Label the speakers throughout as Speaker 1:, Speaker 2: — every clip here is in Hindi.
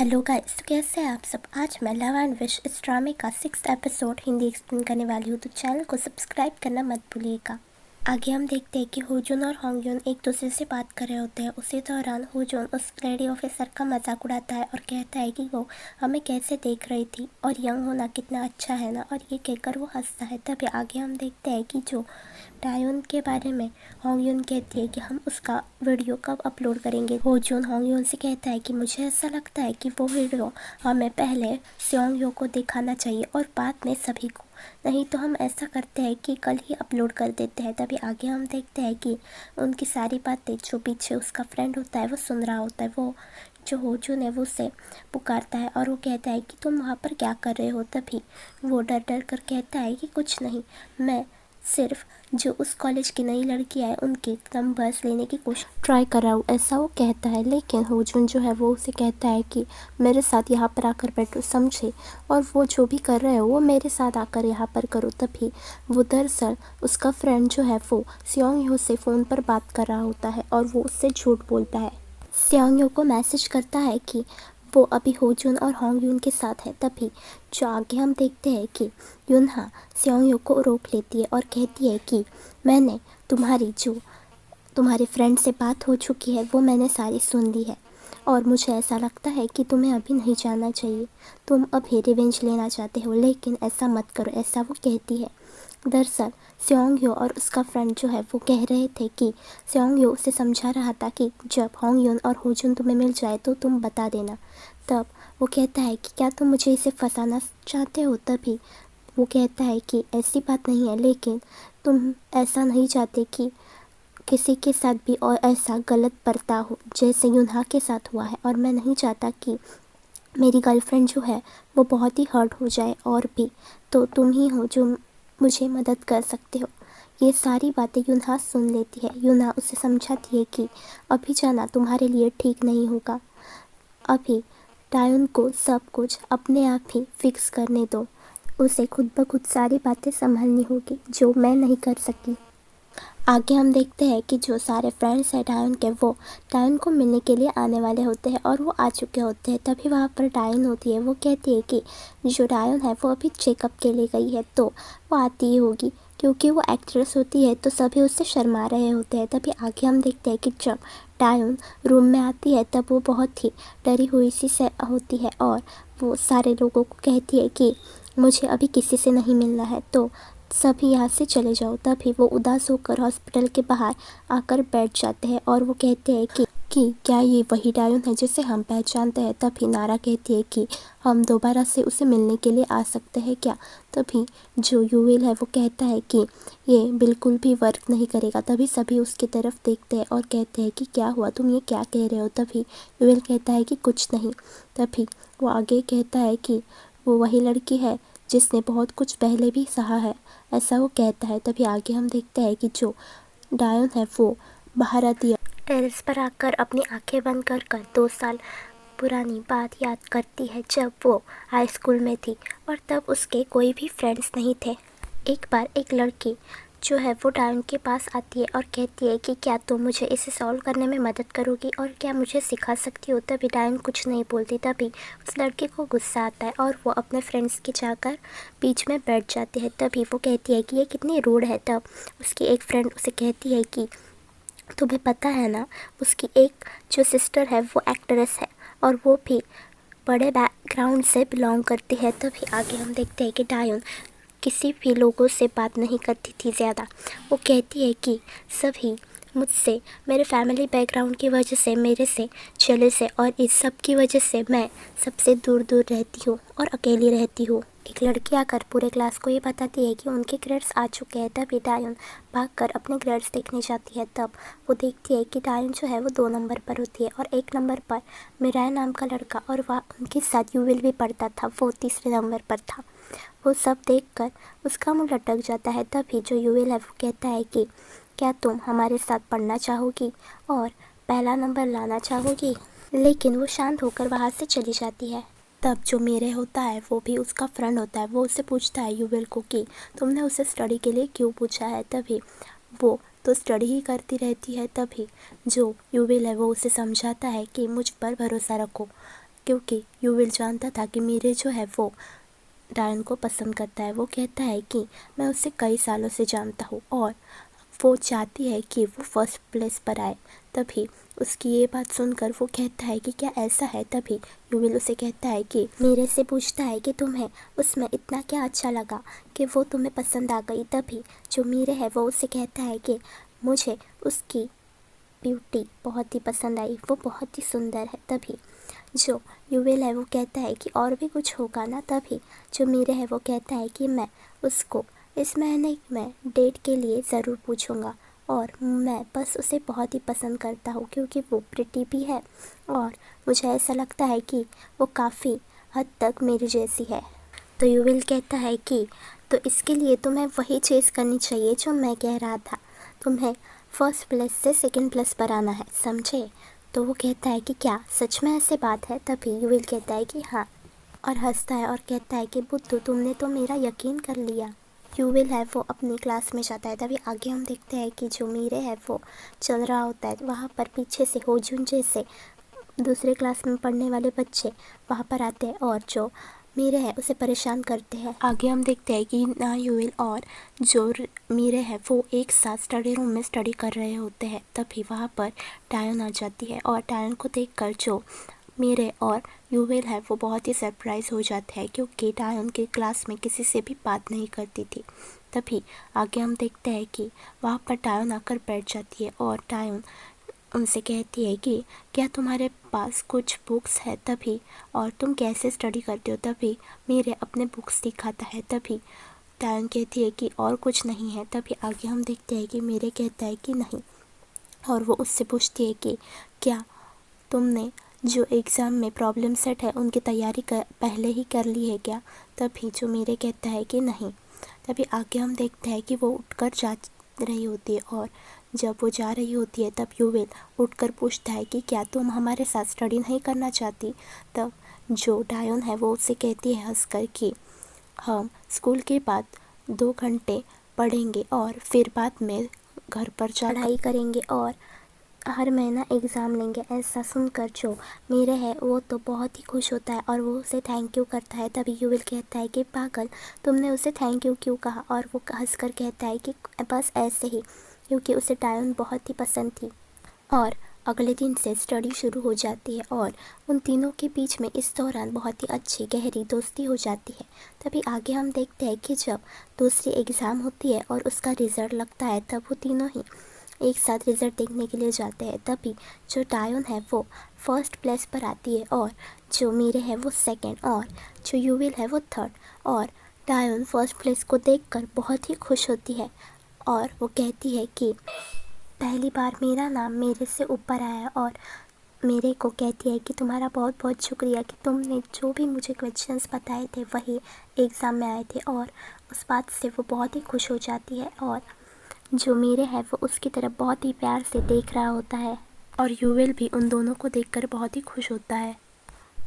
Speaker 1: हेलो गाइस, तो कैसे हैं आप सब। आज मैं लव एंड विश इस ड्रामे का 6th एपिसोड हिंदी एक्सप्लेन करने वाली हूँ, तो चैनल को सब्सक्राइब करना मत भूलिएगा। आगे हम देखते हैं कि होजुन और होंगयुन एक दूसरे से बात कर रहे होते हैं। उसी दौरान होजुन उस लेडी ऑफिसर का मजाक उड़ाता है और कहता है कि वो हमें कैसे देख रही थी और यंग होना कितना अच्छा है ना, और ये कहकर वो हंसता है। तभी आगे हम देखते हैं कि जो डायोन के बारे में होंगयुन कहती है कि हम उसका वीडियो कब अपलोड करेंगे। होजुन होंगयुन से कहता है कि मुझे ऐसा लगता है कि वो वीडियो हमें पहले सेओंगयो को दिखाना चाहिए और बाद में सभी को, नहीं तो हम ऐसा करते हैं कि कल ही अपलोड कर देते हैं। तभी आगे हम देखते हैं कि उनकी सारी बातें जो पीछे उसका फ्रेंड होता है वो सुन रहा होता है। वो जो होजुन है वो उसे पुकारता है और वो कहता है कि तुम वहाँ पर क्या कर रहे हो। तभी वो डर डर कर कहता है कि कुछ नहीं, मैं सिर्फ जो उस कॉलेज की नई लड़की है उनके नंबर्स लेने की कोशिश ट्राई कर रहा हूँ, ऐसा वो कहता है। लेकिन होजुन जो है वो उसे कहता है कि मेरे साथ यहाँ पर आकर बैठो, समझे, और वो जो भी कर रहे हो वो मेरे साथ आकर यहाँ पर करो। तभी वो दरअसल उसका फ्रेंड जो है वो सेओंगयो से फ़ोन पर बात कर रहा होता है और वो उससे झूठ बोलता है। सेओंगयो को मैसेज करता है कि वो अभी होजुन और होंगयुन के साथ है। तभी जो आगे हम देखते हैं कि युनहा सेओंगयो को रोक लेती है और कहती है कि मैंने तुम्हारे फ्रेंड से बात हो चुकी है वो मैंने सारी सुन ली है और मुझे ऐसा लगता है कि तुम्हें अभी नहीं जाना चाहिए। तुम अभी रिवेंज लेना चाहते हो लेकिन ऐसा मत करो, ऐसा वो कहती है। दरअसल सेओंगयो और उसका फ्रेंड जो है वो कह रहे थे कि सेओंगयो उसे समझा रहा था कि जब होंगयुन और होजुन तुम्हें मिल जाए तो तुम बता देना। तब वो कहता है कि क्या तुम मुझे इसे फंसाना चाहते हो। तभी वो कहता है कि ऐसी बात नहीं है, लेकिन तुम ऐसा नहीं चाहते कि किसी के साथ भी और ऐसा गलत बर्ताव हो जैसे युनहा के साथ हुआ है, और मैं नहीं चाहता कि मेरी गर्लफ्रेंड जो है वो बहुत ही हर्ट हो जाए, और भी तो तुम ही हो जो मुझे मदद कर सकते हो। ये सारी बातें युनहा सुन लेती है। युनहा उसे समझाती है कि अभी जाना तुम्हारे लिए ठीक नहीं होगा, अभी डायोन को सब कुछ अपने आप ही फिक्स करने दो, उसे खुद ब खुद सारी बातें संभालनी होगी जो मैं नहीं कर सकी। आगे हम देखते हैं कि जो सारे फ्रेंड्स हैं डायन के, वो डायन को मिलने के लिए आने वाले होते हैं और वो आ चुके होते हैं। तभी वहाँ पर डायन होती है। वो कहती है कि जो डायन है वो अभी चेकअप के लिए गई है, तो वो आती ही होगी, क्योंकि वो एक्ट्रेस होती है तो सभी उससे शर्मा रहे होते हैं। तभी आगे हम देखते हैं कि जब डायन रूम में आती है तब वो बहुत ही डरी हुई सी से होती है और वो सारे लोगों को कहती है कि मुझे अभी किसी से नहीं मिलना है, तो सभी यहाँ से चले जाओ। तभी वो उदास होकर हॉस्पिटल के बाहर आकर बैठ जाते हैं और वो कहते हैं कि क्या ये वही डायोन है जिसे हम पहचानते हैं। तभी नारा कहती है कि हम दोबारा से उसे मिलने के लिए आ सकते हैं क्या। तभी जो यूविल है वो कहता है कि ये बिल्कुल भी वर्क नहीं करेगा। तभी सभी उसकी तरफ देखते हैं और कहते हैं कि क्या हुआ, तुम ये क्या कह रहे हो। तभी यूविल कहता है कि कुछ नहीं। तभी वो आगे कहता है कि वो वही लड़की है जिसने बहुत कुछ पहले भी सहा है, ऐसा वो कहता है। तभी आगे हम देखते हैं कि जो डायोन है वो बाहर आती है, टेरेस पर आकर अपनी आंखें बंद कर 2 साल पुरानी बात याद करती है जब वो हाई स्कूल में थी और तब उसके कोई भी फ्रेंड्स नहीं थे। एक बार एक लड़की जो है वो डायन के पास आती है और कहती है कि क्या तुम मुझे इसे सॉल्व करने में मदद करोगी और क्या मुझे सिखा सकती हो। तभी डायन कुछ नहीं बोलती। तभी उस लड़के को गुस्सा आता है और वो अपने फ्रेंड्स के जाकर बीच में बैठ जाती है। तभी वो कहती है कि ये कितनी रूड है। तब उसकी एक फ्रेंड उसे कहती है कि तुम्हें पता है ना, उसकी एक जो सिस्टर है वो एक्ट्रेस है और वो भी बड़े बैकग्राउंड से बिलोंग करती है। तभी आगे हम देखते हैं कि डायन किसी भी लोगों से बात नहीं करती थी ज़्यादा। वो कहती है कि सभी मुझसे मेरे फैमिली बैकग्राउंड की वजह से मेरे से जेलस है और इस सब की वजह से मैं सबसे दूर दूर रहती हूँ और अकेली रहती हूँ। एक लड़की आकर पूरे क्लास को ये बताती है कि उनके ग्रेड्स आ चुके हैं। तभी डायन भागकर अपने ग्रेड्स देखने जाती है। तब वो देखती है कि डायन जो है वो 2 नंबर पर होती है और 1 नंबर पर मिराय नाम का लड़का, और वह उनके साथ यूविल भी पढ़ता था, वो तीसरे नंबर पर था। वो सब देखकर उसका मुंह लटक जाता है। तभी जो यूविल है वो कहता है कि क्या तुम हमारे साथ पढ़ना चाहोगी और पहला नंबर लाना चाहोगी। लेकिन वो शांत होकर वहाँ से चली जाती है। तब जो मेरे होता है वो भी उसका फ्रेंड होता है, वो उससे पूछता है यूविल को कि तुमने उसे स्टडी के लिए क्यों पूछा है। तभी वो तो स्टडी ही करती रहती है। तभी जो यूविल है वो उसे समझाता है कि मुझ पर भरोसा रखो, क्योंकि यूविल जानता था कि मीरे जो है वो डायन को पसंद करता है। वो कहता है कि मैं उसे कई सालों से जानता हूँ और वो चाहती है कि वो फर्स्ट प्लेस पर आए। तभी उसकी ये बात सुनकर वो कहता है कि क्या ऐसा है। तभी यूविल उसे कहता है कि मेरे से पूछता है कि तुम्हें उसमें इतना क्या अच्छा लगा कि वो तुम्हें पसंद आ गई। तभी जो मीरे है वो उसे कहता है कि मुझे उसकी ब्यूटी बहुत ही पसंद आई, वो बहुत ही सुंदर है। तभी जो यूविल है वो कहता है कि और भी कुछ होगा ना। तभी जो मीरे है वो कहता है कि मैं उसको इस महीने में डेट के लिए ज़रूर पूछूंगा और मैं बस उसे बहुत ही पसंद करता हूँ क्योंकि वो प्रिटी भी है और मुझे ऐसा लगता है कि वो काफ़ी हद तक मेरी जैसी है। तो यूविल कहता है कि तो इसके लिए तुम्हें वही चीज़ करनी चाहिए जो मैं कह रहा था, तुम्हें फर्स्ट प्लेस से सेकंड प्लेस पर आना है, समझे। तो वो कहता है कि क्या सच में ऐसी बात है। तभी यूविल कहता है कि हाँ और हंसता है और कहता है कि बुद्धू तुमने तो मेरा यकीन कर लिया। यूविल है वो अपनी क्लास में जाता है। तभी आगे हम देखते हैं कि जो मीरे है वो चल रहा होता है। वहाँ पर पीछे से होजुन जैसे दूसरे क्लास में पढ़ने वाले बच्चे वहाँ पर आते हैं और जो मीरे है उसे परेशान करते हैं। आगे हम देखते हैं कि ना यूविल और जो मीरे है वो एक साथ स्टडी रूम में स्टडी कर रहे होते हैं। तभी वहाँ पर डायन आ जाती है और डायन को देखकर जो मीरे और यूविल है वो बहुत ही सरप्राइज हो जाते हैं क्योंकि डायन की क्लास में किसी से भी बात नहीं करती थी। तभी आगे हम देखते हैं कि वहाँ पर डायन आकर बैठ जाती है और डायन उनसे कहती है कि क्या तुम्हारे पास कुछ बुक्स है तभी, और तुम कैसे स्टडी करते हो। तभी मीरे अपने बुक्स दिखाता है। तभी डायन कहती है कि और कुछ नहीं है। तभी आगे हम देखते हैं कि मीरे कहता है कि नहीं, और वो उससे पूछती है कि क्या तुमने जो एग्ज़ाम में प्रॉब्लम सेट है उनकी तैयारी पहले ही कर ली है क्या। तभी जो मीरे कहता है कि नहीं। तभी आगे हम देखते हैं कि वो उठकर जा रही होती है और जब वो जा रही होती है तब यूविल उठकर पूछता है कि क्या तुम हमारे साथ स्टडी नहीं करना चाहती। तब जो डायन है वो उससे कहती है हंसकर कि हम स्कूल के बाद 2 घंटे पढ़ेंगे और फिर बाद में घर पर जा पढ़ाई करेंगे और हर महीना एग्ज़ाम लेंगे। ऐसा सुनकर जो मीरे है वो तो बहुत ही खुश होता है और वो उसे थैंक यू करता है। तभी यूविल कहता है कि पागल तुमने उसे थैंक यू क्यों कहा, और वो हंसकर कहता है कि बस ऐसे ही, क्योंकि उसे डायन बहुत ही पसंद थी। और अगले दिन से स्टडी शुरू हो जाती है और उन तीनों के बीच में इस दौरान बहुत ही अच्छी गहरी दोस्ती हो जाती है। तभी आगे हम देखते हैं कि जब दूसरी एग्ज़ाम होती है और उसका रिज़ल्ट लगता है तब वो तीनों ही एक साथ रिज़ल्ट देखने के लिए जाते हैं। तभी जो डायन है वो फर्स्ट प्लेस पर आती है और जो मीरे है वो सेकंड और जो यूविल है वो थर्ड। और डायन फर्स्ट प्लेस को देखकर बहुत ही खुश होती है और वो कहती है कि पहली बार मेरा नाम मेरे से ऊपर आया, और मेरे को कहती है कि तुम्हारा बहुत बहुत शुक्रिया कि तुमने जो भी मुझे क्वेश्चंस बताए थे वही एग्ज़ाम में आए थे। और उस बात से वो बहुत ही खुश हो जाती है और जो मीरे है वो उसकी तरफ बहुत ही प्यार से देख रहा होता है और यूविल भी उन दोनों को देखकर बहुत ही खुश होता है।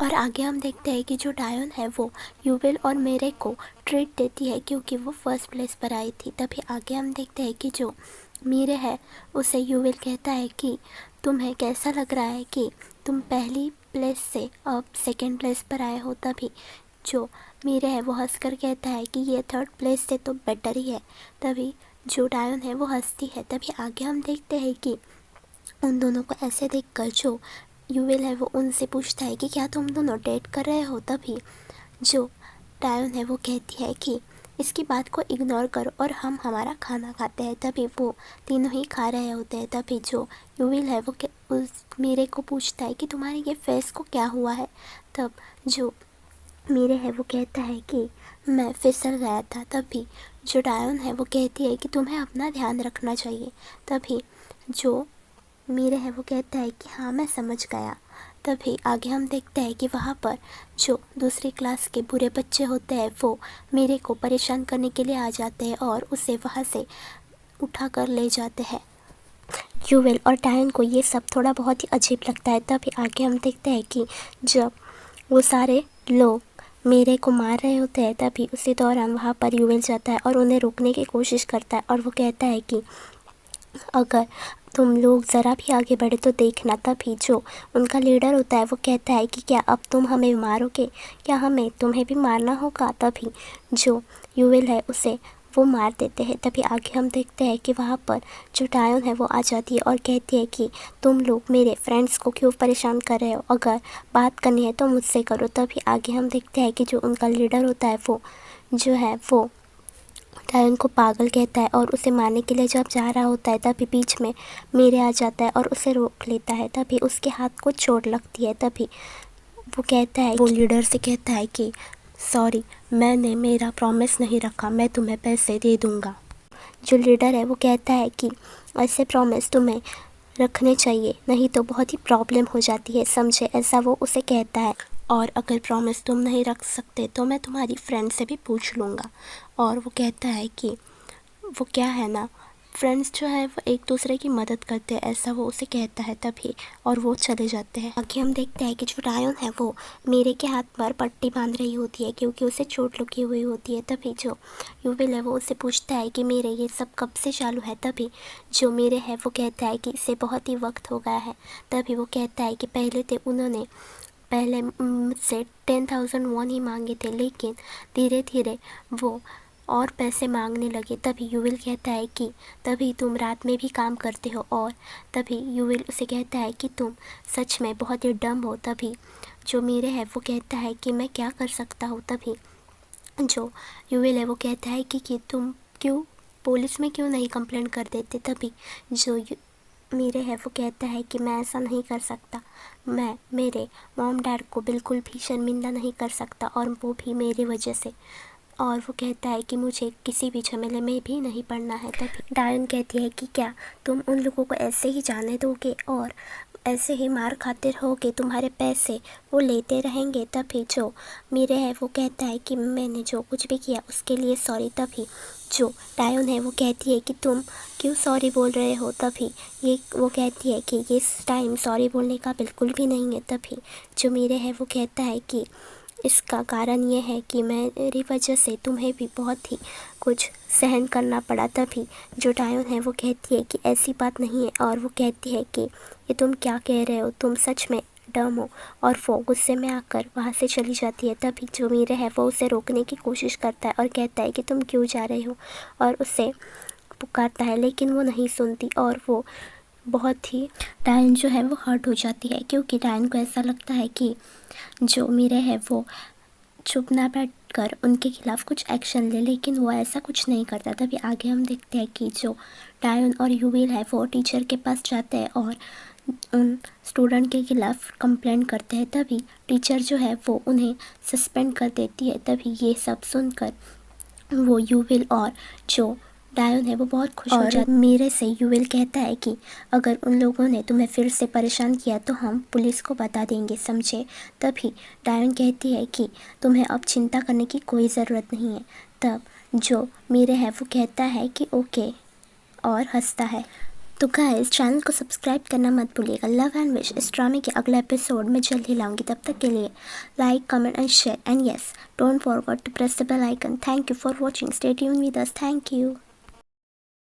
Speaker 1: और आगे हम देखते हैं कि जो डायन है वो यूविल और मेरे को ट्रीट देती है क्योंकि वो फर्स्ट प्लेस पर आई थी। तभी आगे हम देखते हैं कि जो मीरे है उसे यूविल कहता है कि तुम्हें कैसा लग रहा है कि तुम पहली प्लेस से अब सेकंड प्लेस पर आए हो। तभी जो मीरे है वो हंसकर कहता है कि ये थर्ड प्लेस से तो बेटर ही है। तभी जो डायन है वो हंसती है। तभी आगे हम देखते हैं कि उन दोनों को ऐसे देखकर जो यूविल है वो उनसे पूछता है कि क्या तुम दोनों डेट कर रहे हो। तभी जो डायन है वो कहती है कि इसकी बात को इग्नोर करो और हम हमारा खाना खाते हैं। तभी वो तीनों ही खा रहे होते हैं। तभी जो यूविल है वो उस मीरे को पूछता है कि तुम्हारे ये फेस को क्या हुआ है। तब जो मीरे है वो कहता है कि मैं फिसल गया था। तभी जो डायन है वो कहती है कि तुम्हें अपना ध्यान रखना चाहिए। तभी जो मीरे है वो कहता है कि हाँ मैं समझ गया। तभी आगे हम देखते हैं कि वहाँ पर जो दूसरी क्लास के बुरे बच्चे होते हैं वो मीरे को परेशान करने के लिए आ जाते हैं और उसे वहाँ से उठा कर ले जाते हैं। यूविल और डायन को ये सब थोड़ा बहुत ही अजीब लगता है। तभी आगे हम देखते हैं कि जब वो सारे लोग मीरे को मार रहे होते हैं तभी उसी दौरान वहाँ पर यूविल जाता है और उन्हें रोकने की कोशिश करता है और वो कहता है कि अगर तुम लोग ज़रा भी आगे बढ़े तो देखना। तभी जो उनका लीडर होता है वो कहता है कि क्या अब तुम हमें मारोगे, क्या हमें तुम्हें भी मारना होगा। तभी जो यूविल है उसे वो मार देते हैं। तभी आगे हम देखते हैं कि वहाँ पर जो डायोन है वो आ जाती है और कहती है कि तुम लोग मेरे फ्रेंड्स को क्यों परेशान कर रहे हो, अगर बात करनी है तो मुझसे करो। तभी आगे हम देखते हैं कि जो उनका लीडर होता है वो जो है वो डायन को पागल कहता है और उसे मारने के लिए जब जा रहा होता है तभी बीच में मीरे आ जाता है और उसे रोक लेता है। तभी उसके हाथ को चोट लगती है। तभी वो कहता है, वो लीडर से कहता है कि सॉरी, मैंने मेरा प्रॉमिस नहीं रखा, मैं तुम्हें पैसे दे दूँगा। जो लीडर है वो कहता है कि ऐसे प्रॉमिस तुम्हें रखने चाहिए, नहीं तो बहुत ही प्रॉब्लम हो जाती है, समझे, ऐसा वो उसे कहता है। और अगर प्रॉमिस तुम नहीं रख सकते तो मैं तुम्हारी फ्रेंड से भी पूछ लूँगा। और वो कहता है कि वो क्या है ना, फ्रेंड्स जो है वो एक दूसरे की मदद करते हैं, ऐसा वो उसे कहता है। तभी और वो चले जाते हैं। आगे हम देखते हैं कि जो डायोन है वो मीरे के हाथ पर पट्टी बांध रही होती है क्योंकि उसे चोट लगी हुई होती है। तभी जो यूविल है वो उससे पूछता है कि मेरे ये सब कब से चालू है। तभी जो मीरे है वो कहता है कि इसे बहुत ही वक्त हो गया है। तभी वो कहता है कि पहले मुझसे 10,000 वॉन ही मांगे थे, लेकिन धीरे धीरे वो और पैसे मांगने लगे। तभी यूविल कहता है कि तभी तुम रात में भी काम करते हो। और तभी यूविल उसे कहता है कि तुम सच में बहुत ही डम हो। तभी जो मीरे है वो कहता है कि मैं क्या कर सकता हूँ। तभी जो यूविल है वो कहता है कि तुम क्यों पुलिस में क्यों नहीं कंप्लेंट कर देते। तभी जो मीरे है वो कहता है कि मैं ऐसा नहीं कर सकता, मैं मेरे मॉम डैड को बिल्कुल भी शर्मिंदा नहीं कर सकता, और वो भी मेरे वजह से। और वो कहता है कि मुझे किसी भी झमेले में भी नहीं पड़ना है। तभी डायन कहती है कि क्या तुम उन लोगों को ऐसे ही जाने दोगे और ऐसे ही मार खाते रहोगे, तुम्हारे पैसे वो लेते रहेंगे। तभी जो मीरे है वो कहता है कि मैंने जो कुछ भी किया उसके लिए सॉरी। तभी जो डायोन है वो कहती है कि तुम क्यों सॉरी बोल रहे हो। तभी वो कहती है कि इस टाइम सॉरी बोलने का बिल्कुल भी नहीं है। तभी जो मीरे है वो कहता है कि इसका कारण ये है कि मेरी वजह से तुम्हें भी बहुत ही कुछ सहन करना पड़ा। तभी जो डायोन है वो कहती है कि ऐसी बात नहीं है, और वो कहती है कि ये तुम क्या कह रहे हो, तुम सच में डम हो। और वो गुस्से में आकर वहाँ से चली जाती है। तभी जो मीरे है वो उसे रोकने की कोशिश करता है और कहता है कि तुम क्यों जा रहे हो, और उसे पुकारता है, लेकिन वो नहीं सुनती। और वो बहुत ही डायन जो है वो हर्ट हो जाती है क्योंकि डायन को ऐसा लगता है कि जो मीरे है वो चुप ना बैठ कर उनके खिलाफ कुछ एक्शन ले, लेकिन वो ऐसा कुछ नहीं करता। तभी आगे हम देखते हैं कि जो डायन और यूविल है वो टीचर के पास जाते हैं और उन स्टूडेंट के खिलाफ कंप्लेंट करते हैं। तभी टीचर जो है वो उन्हें सस्पेंड कर देती है। तभी ये सब सुनकर वो यूविल और जो डायोन है वो बहुत खुश हो जाता है। मेरे से यूविल कहता है कि अगर उन लोगों ने तुम्हें फिर से परेशान किया तो हम पुलिस को बता देंगे, समझे। तभी डायोन कहती है कि तुम्हें अब चिंता करने की कोई ज़रूरत नहीं है। तब जो मेरे है वो कहता है कि ओके और हंसता है। तो गाइस, चैनल को सब्सक्राइब करना मत भूलिएगा। लव एंड विश इस ड्रामे के अगला एपिसोड में जल्द ही लाऊंगी। तब तक के लिए like, comment and share, and yes, don't forget to press the bell icon. Thank you for watching, stay tuned with us, thank you.